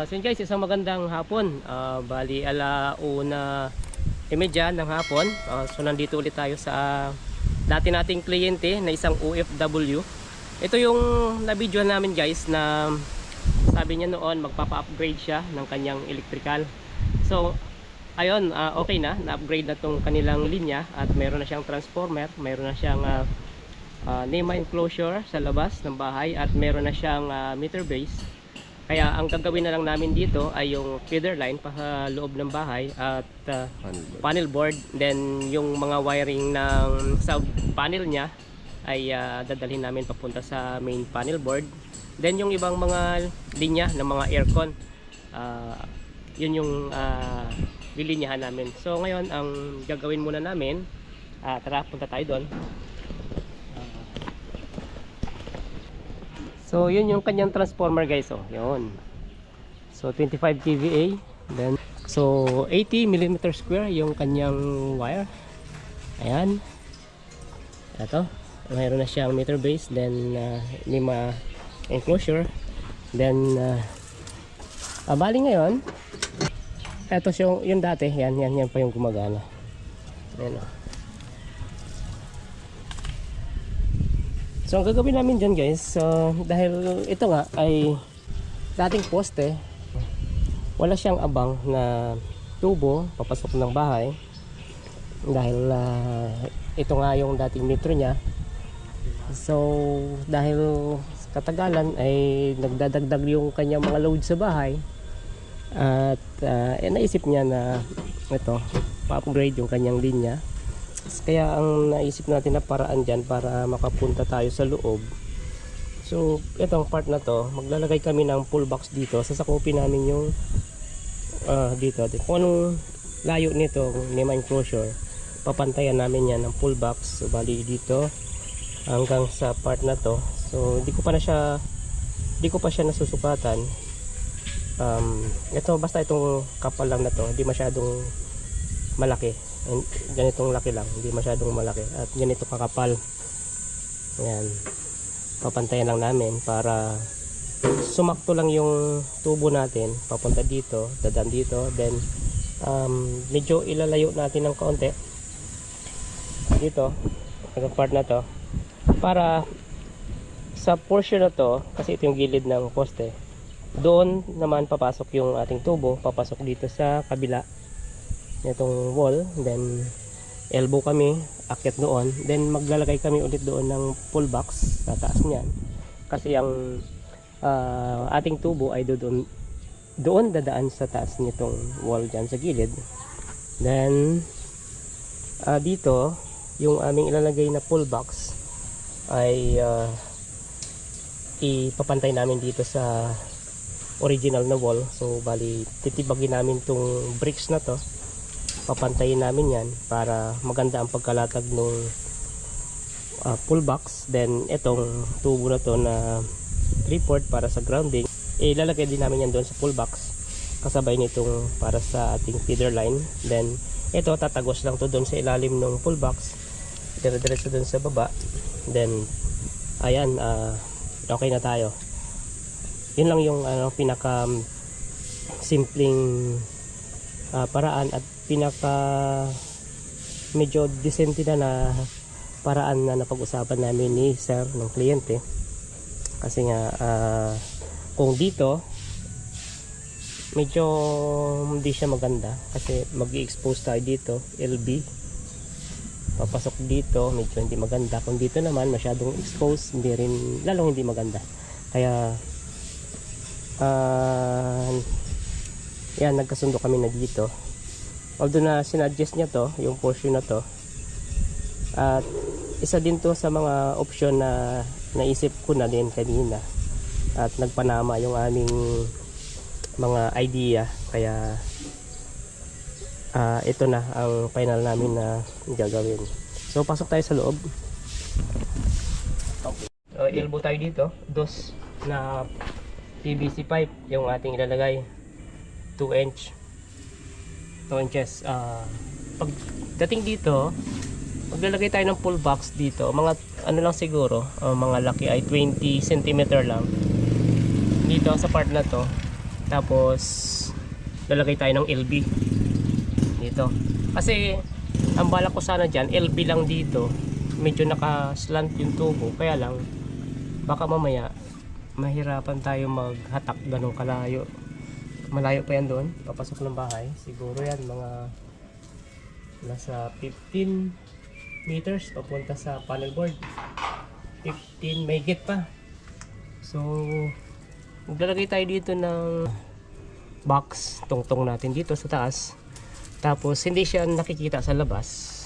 So yun guys, isang magandang hapon. Bali ala 1:30 ng hapon. So nandito ulit tayo sa dati nating kliyente na isang OFW. Ito yung na-video namin guys na sabi niya noon magpapa-upgrade siya ng kanyang electrical. So ayun, okay na-upgrade na tong kanilang linya at mayroon na siyang transformer, mayroon na siyang NEMA enclosure sa labas ng bahay at mayroon na siyang meter base. Kaya ang gagawin na lang namin dito ay yung feeder line pa sa loob ng bahay at panel board. Then yung mga wiring ng sub panel niya ay dadalhin namin papunta sa main panel board. Then yung ibang mga linya ng mga aircon, yun yung lilinyahan namin. So ngayon ang gagawin muna namin, tara punta tayo doon. So yun yung kanyang transformer guys, yun. So 25 kVA, then so 80 mm square yung kanyang wire. Ayan. Ito, mayroon na siyang meter base, then NEMA enclosure. Then bali ngayon, ito yung dati, yan pa yung gumagana. Ayan. So ang gagawin namin dyan guys, dahil ito nga ay dating poste, wala siyang abang na tubo papasok ng bahay. Dahil ito nga yung dating metro niya. So dahil katagalan ay nagdadagdag yung kanyang mga load sa bahay. At naisip niya na ito, pa-upgrade yung kanyang linya. Kaya ang naisip natin na paraan dyan para makapunta tayo sa loob. So itong part na to, maglalagay kami ng pull box dito. Sasakupin namin yung dito. Kung anong layo nito, NEMA enclosure, papantayan namin yan ng pull box. So bali dito hanggang sa part na to. So hindi ko pa siya nasusukatan. Ito basta itong kapal lang na to, hindi masyadong malaki. Ganitong laki lang, hindi masyadong malaki at ganito kakapal. Ayan, papantayan lang namin para sumakto lang yung tubo natin papunta dito, dadaan dito. Then medyo ilalayo natin ng kaunti dito, ang part na to, para sa portion na to, kasi ito yung gilid ng poste, doon naman papasok yung ating tubo, papasok dito sa kabila itong wall. Then elbow kami, akyat doon, then maglalagay kami ulit doon ng pull box sa taas niyan, kasi ang ating tubo ay doon dadaan sa taas nitong wall dyan sa gilid. Then dito yung aming ilalagay na pull box ay ipapantay namin dito sa original na wall. So bali titibagin namin tong bricks na to, papantayin namin yan para maganda ang pagkalatag ng pull box. Then itong tubo na to na 3/4 para sa grounding, ilalagay din namin yan doon sa pull box kasabay nitong para sa ating feeder line. Then ito tatagos lang to doon sa ilalim ng pull box, dire-diretso doon sa baba. Then ayan, okay na tayo. Yun lang yung pinaka simpleng paraan at pinaka medyo decente na paraan na napag-usapan namin ni sir ng kliyente. Kasi nga kung dito medyo hindi siya maganda kasi mag-i-expose tayo dito, LB papasok dito, medyo hindi maganda. Kung dito naman masyadong exposed, hindi rin, lalong hindi maganda. Kaya yan, nagkasundo kami na dito. Although na sinuggest niya to, yung portion na to, at isa din to sa mga option na naisip ko na din kanina at nagpanama yung aming mga idea. Kaya ito na ang final namin na gagawin. So pasok tayo sa loob. Okay. So elbow tayo dito, dos na PVC pipe yung ating ilalagay, 2 inches. Pagdating dito, maglalagay tayo ng pull box dito, mga ano lang siguro, mga laki ay 20 cm lang dito sa part na to. Tapos lalagay tayo ng LB dito. Kasi ang balak ko sana dyan, LB lang dito. Medyo naka-slant yung tubo. Kaya lang, baka mamaya mahirapan tayo maghatak ganun kalayo. Malayo pa yan doon, papasok ng bahay. Siguro yan mga nasa 15 meters papunta sa panel board. 15, may higit pa. So, maglalagay tayo dito ng box, tungtong natin dito sa taas. Tapos hindi siya nakikita sa labas,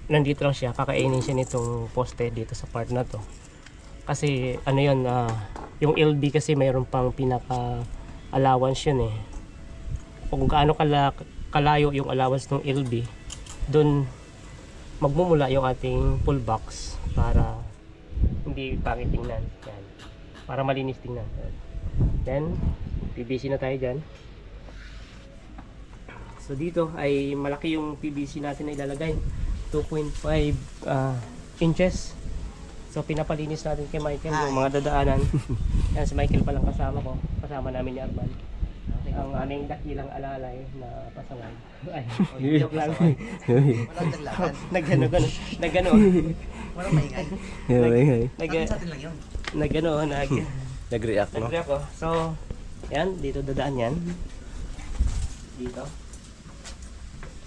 nandito lang siya, kakainin siya nitong poste dito sa part na to. Kasi ano yun, yung LB kasi mayroon pang pinaka allowance yun eh. Kung gaano kalayo yung allowance ng LB, dun magmumula yung ating pull box para hindi pangit tingnan. Yan. Para malinis tingnan. Then PVC na tayo dyan. So dito ay malaki yung PVC natin na ilalagay, 2.5 inches. So pinapalinis natin kay Michael yung mga dadaanan. Yan, si Michael palang kasama ko. Kasama namin ni Arman. Ang aming dakilang alalay na pasangan. Ay, joke lang. Nagano. Walang maingay. Sa atin lang yun. Nag-react, no? Nag-react, oh. So, yan, dito dadaan yan. Dito.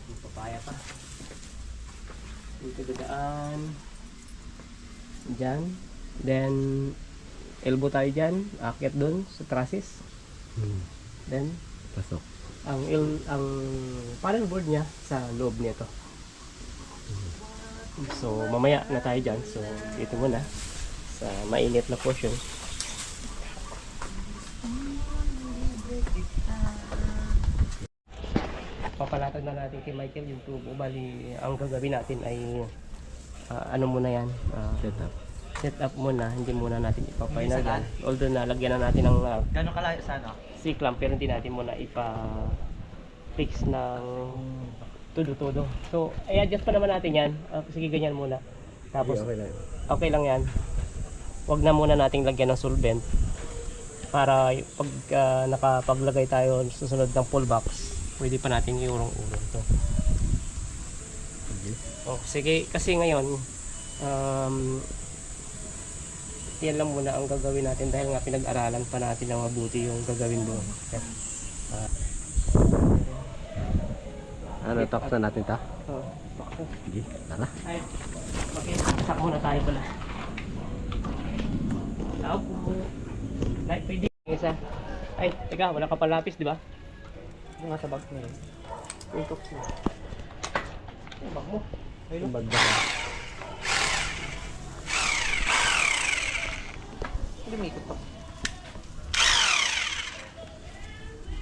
Yung papaya pa. Dito dadaan. Diyan. Then, elbow tayo dyan. Akyat dun sa trusses. Then, pasok. Ang panel board niya sa loob nito. So, mamaya na tayo dyan. So, dito muna sa mainit na portion. Papalatag na natin kay Michael yung tubo. Bali, ang gagawin natin ay ano muna yan, set up muna, hindi muna natin ipa-final yan. Although nalagyan na natin ng Gano'ng kalayo sa ano? C-clamp, pero hindi natin muna ipa-fix ng todo-todo. So, i-adjust pa naman natin yan. Sige, ganyan muna. Tapos, okay lang yan. Huwag na muna nating lagyan ng solvent para pag nakapaglagay tayo susunod ng pull box, pwede pa natin iurong-urong to. Oh, sige, kasi ngayon yan lang muna ang gagawin natin dahil nga pinag-aralan pa natin na mabuti yung gagawin doon. Ano, talk na natin ta? Oh, bakit? Sige, tara. Ay, okay, sak muna tayo pala. Tao po. Like, pwede. Isa. Ay, teka, wala ka pa lapis, di ba? Yung nga sa bag mo yun. Yung talks mo. Yung bag mo. Ayun. Bag ba? Hindi may ikutok.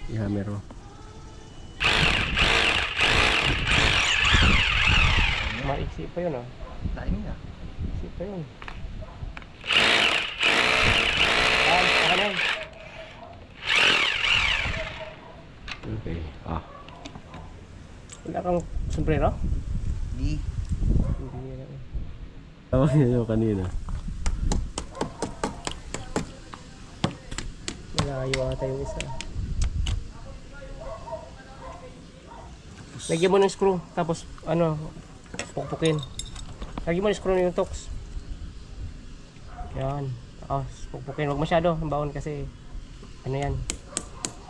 I-hammer mo. Maiksi pa yun, ah. Dahil nga. Maiksi pa yun. Saka na yun. Okay. Wala kang sombrero? Di. Hindi yan. Tawag niya yung kanina. Malayo ata yung isa. Lagyan mo ng screw, tapos ano, pukpukin. Lagyan mo ng screw yung tox. Yan. Pukpukin. Huwag masyado ang baon kasi ano yan,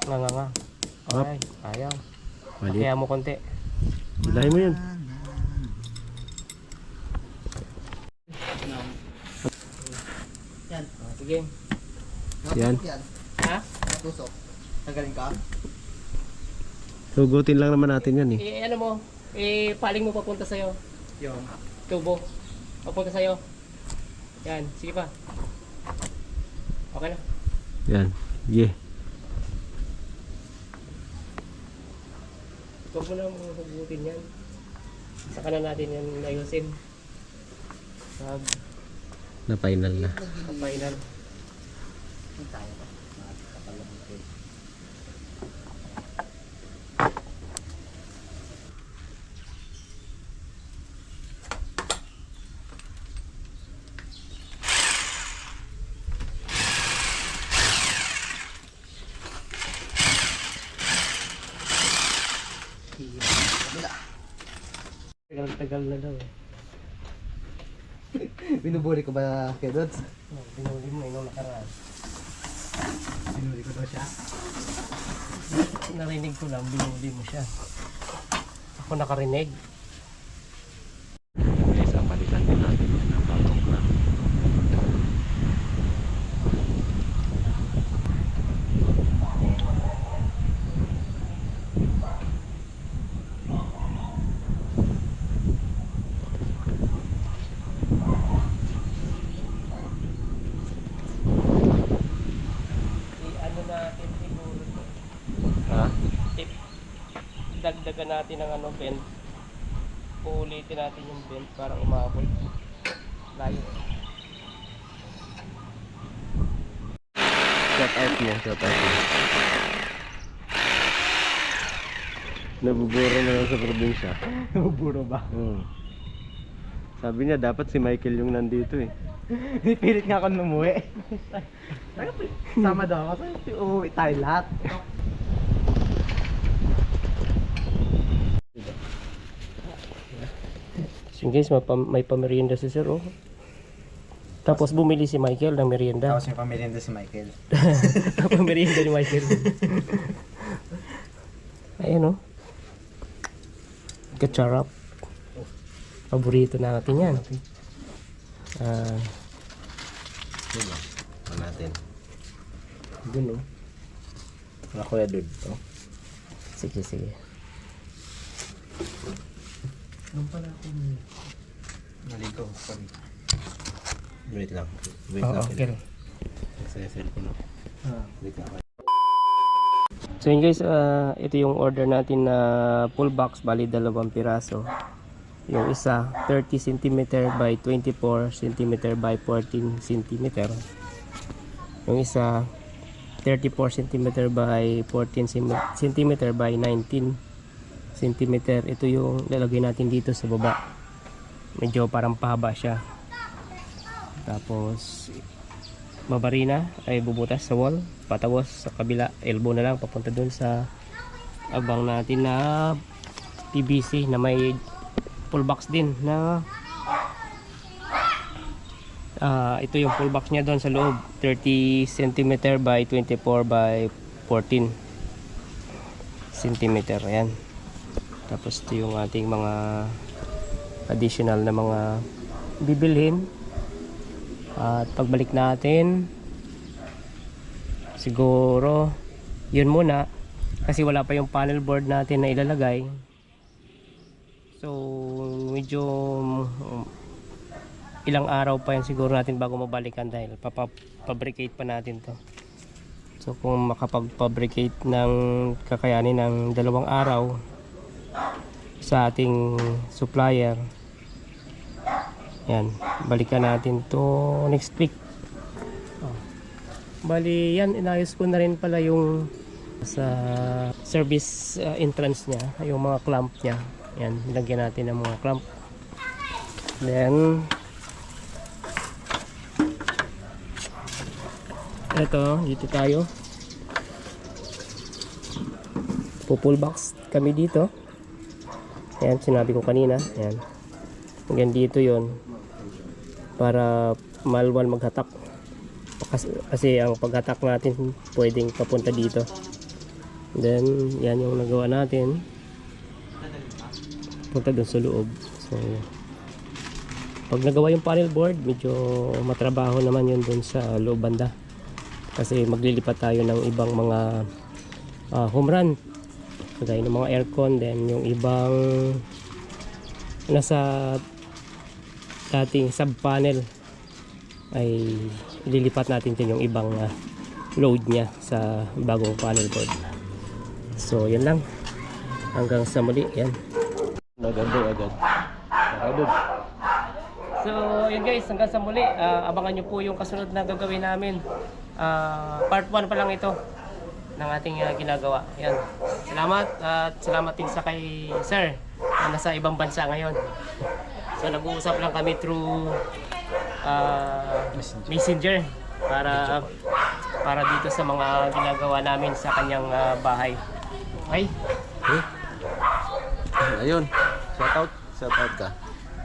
nga. Okay, ayaw. Mali. Kaya mo konti. Bilahin mo yun. Yan. Sige. Yan. Ha? Tusok. Tagaling ka? Hugutin lang naman natin yan eh. Ano mo, paling mo papunta sa'yo. Yung. Tubo. Papunta sa'yo. Yan, sige pa. Okay na. Yan. Yeah. Huwag mo na hugutin yan. Saka na natin yan ayusin. Na final na. Final. Tayo pa. tagal na daw. Binubuli ko ba kay Dods? Pinuli mo nung nakaraan. Binuli ko daw siya. Narinig ko lang, binuli mo siya. Ako nakarinig. Guys, palitan din natin yan ng bagong crank. Ano natin siguro to. Ha? Dagdagan natin ng ano, bend. Uulitin natin yung bend para umabot. Layo. Shout out mo, shout out mo. Nabuburo na lang sa probinsya. Nabuburo ba? Sabi niya dapat si Michael yung nandito eh. Pilit nga ako numuwi. Sama daw ako. Uuwi tayo lahat. So guys, may pamerienda si Sir, oh. Tapos bumili si Michael ng merienda. Tapos yung pamilya si Michael. Pamerienda ni Michael. Ayan, oh. Ketchup. Paborito natin yan. Diba? Pa natin. Dun, oh. Wala kuya Dod. Sige, sige. Doon pala ako. Naligo. Wait lang. Wait Oo, lang. okay. Sa cellphone. Wait lang. So yun guys, ito yung order natin na full box, bali 2 piraso. Yung isa 30 cm by 24 cm by 14 cm. Yung isa 34 cm by 14 cm by 19 cm. Ito yung lalagay natin dito sa baba. Medyo parang pahaba siya. Tapos mabarina ay bubutas sa wall, patagos sa kabila, elbow na lang papunta dun sa abang natin na PVC na may full box din na ito yung full box niya doon sa loob, 30 cm by 24 by 14 cm. Ayan. Tapos ito yung ating mga additional na mga bibilhin. At pagbalik natin siguro yun muna kasi wala pa yung panel board natin na ilalagay, so medyo ilang araw pa yan siguro natin bago mabalikan dahil papabricate pa natin to. So kung makapag-fabricate ng kakayanin ng 2 araw sa ating supplier, yan, balikan natin to next week. Bali yan, inayos ko na rin pala yung sa service entrance nya, yung mga clamp nya. Yan, nilagyan natin ng mga clamp. Then eto, dito tayo, full box kami dito. Yan, sinabi ko kanina. Yan, hanggang dito yon para malwan maghatak kasi ang paghatak natin pwedeng papunta dito. Then yan yung nagawa natin, punta dun sa loob. So pag nagawa yung panel board, medyo matrabaho naman yun dun sa loob banda kasi maglilipat tayo ng ibang mga home run kagaya ng mga aircon, then yung ibang nasa dating sub panel ay ililipat natin din yung ibang load nya sa bagong panel board. So yan lang, hanggang sa muli. Yan, Agad. so yun guys, hanggang sa muli. Abangan nyo po yung kasunod na gagawin namin. Part 1 pa lang ito ng ating ginagawa. Yan, salamat at salamat din sa kay sir na nasa ibang bansa ngayon. So nag-uusap lang kami through Messenger para dito sa mga ginagawa namin sa kanyang bahay. Okay? Ayun, shout out Shout out ka.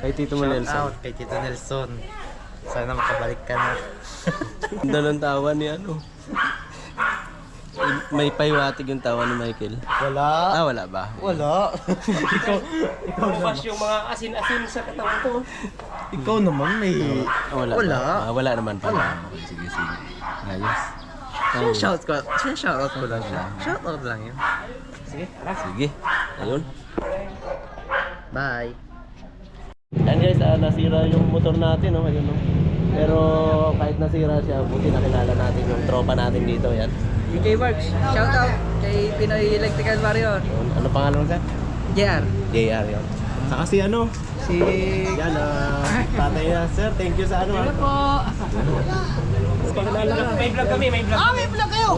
Kay Tito mo Shout Nelson. out kay Tito Nelson. Sana makabalik ka na. Ganda ng tawa ni ano. May paywatig yung tawa ni Michael. Wala. Ah, wala ba? Wala. ikaw Bukas yung mga asin-asin sa katawan ko. ikaw naman may... Ah, wala. Wala. Ba? Ah, wala naman pala. Wala. Sige, sige. Ayos. Shout out ko lang siya. Shout out lang yun. Sige. Ayun. Bye. Yan guys, nasira yung motor natin, no? Ayun, no? Pero kahit nasira siya, buti nakilala natin yung tropa natin dito. Yan. UK Works, shout out kay Pinoy Electrical Warrior. Yun. Ano pangalan mo, sir? JR. JR yun. Saka si ano? Si... Yan, tatay na. Sir, thank you sa ano. Ano po? May vlog kami, may vlog. May vlog kayo?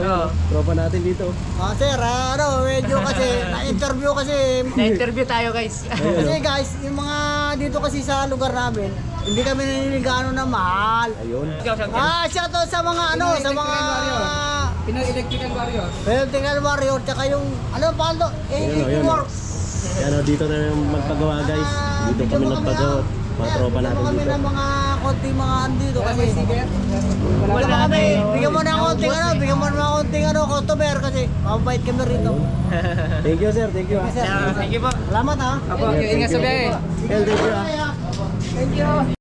Tropa natin dito. Sir, medyo kasi, na-interview kasi, Na-interview tayo guys. kasi guys, yung mga dito kasi sa lugar namin, hindi kami naninigaano na mahal. Ayun. Shoutout sa mga sa mga Pinoy Electrical Warrior. Electrical Warrior, tsaka yung, pa ito? Ayun, Works. Yan, dito na yung magpagawa guys. Dito kami nagpagawa. Mga tropa natin kami dito. ng mga konting mga andito kasi. Wala kami, bigyan mo na konting bigyan mo na konting customer kasi mabait kami rito. Thank you, sir. Thank you. Sir, Thank you po. salamat ha. Apo, ingat sa biyahe. Thank you. Thank you.